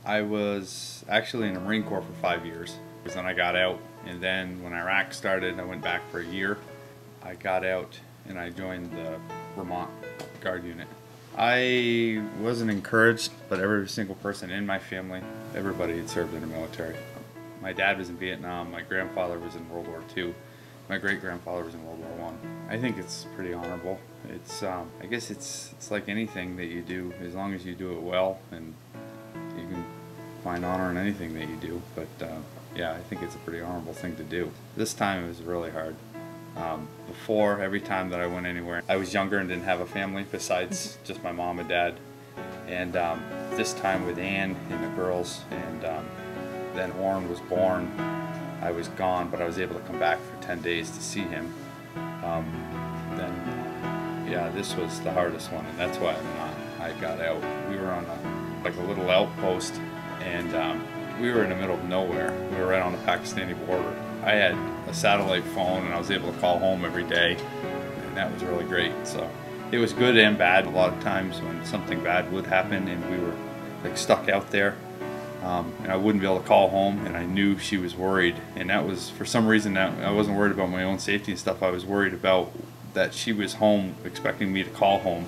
I was actually in the Marine Corps for 5 years. Then I got out, and then when Iraq started, I went back for a year. I got out and I joined the Vermont Guard unit. I wasn't encouraged, but every single person in my family, everybody had served in the military. My dad was in Vietnam, my grandfather was in World War II, my great-grandfather was in World War I. I think it's pretty honorable. I guess it's like anything that you do, as long as you do it well, and you can find honor in anything that you do. But yeah, I think it's a pretty honorable thing to do. This time it was really hard. Before, every time that I went anywhere, I was younger and didn't have a family besides just my mom and dad. And this time with Ann and the girls, and then Orrin was born, I was gone, but I was able to come back for 10 days to see him. Yeah, this was the hardest one, and that's why I got out. We were on like a little outpost, and we were in the middle of nowhere. We were right on the Pakistani border. I had a satellite phone, and I was able to call home every day, and that was really great. So it was good and bad. A lot of times when something bad would happen and we were like stuck out there, and I wouldn't be able to call home, and I knew she was worried, and that was, for some reason, that I wasn't worried about my own safety and stuff. I was worried about that she was home expecting me to call home,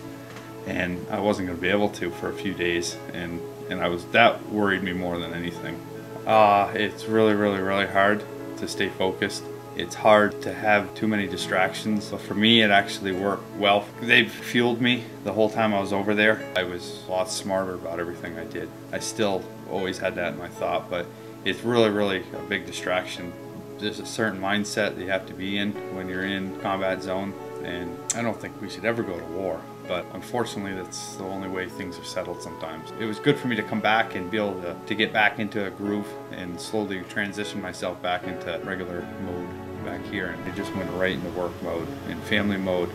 and I wasn't going to be able to for a few days, and that worried me more than anything. It's really hard to stay focused. It's hard to have too many distractions, but for me it actually worked well. They've fueled me the whole time I was over there. I was a lot smarter about everything I did. I still always had that in my thought, but it's really a big distraction. There's a certain mindset that you have to be in when you're in combat zone, and I don't think we should ever go to war, but unfortunately that's the only way things are settled sometimes. It was good for me to come back and be able to get back into a groove and slowly transition myself back into regular mode back here, and I just went right into work mode and family mode.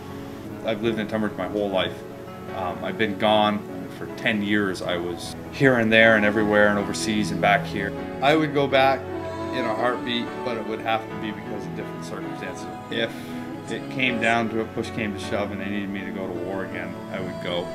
I've lived in Tunbridge my whole life. I've been gone for 10 years. I was here and there and everywhere and overseas and back here. I would go back in a heartbeat, but it would have to be because of different circumstances. If it came down to it, push came to shove, and they needed me to go to war again, I would go.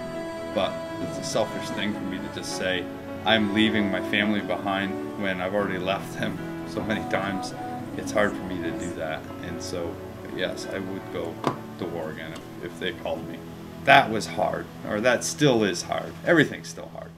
But it's a selfish thing for me to just say, I'm leaving my family behind when I've already left them so many times. It's hard for me to do that, and so yes, I would go to war again if they called me. That was hard, or that still is hard. Everything's still hard.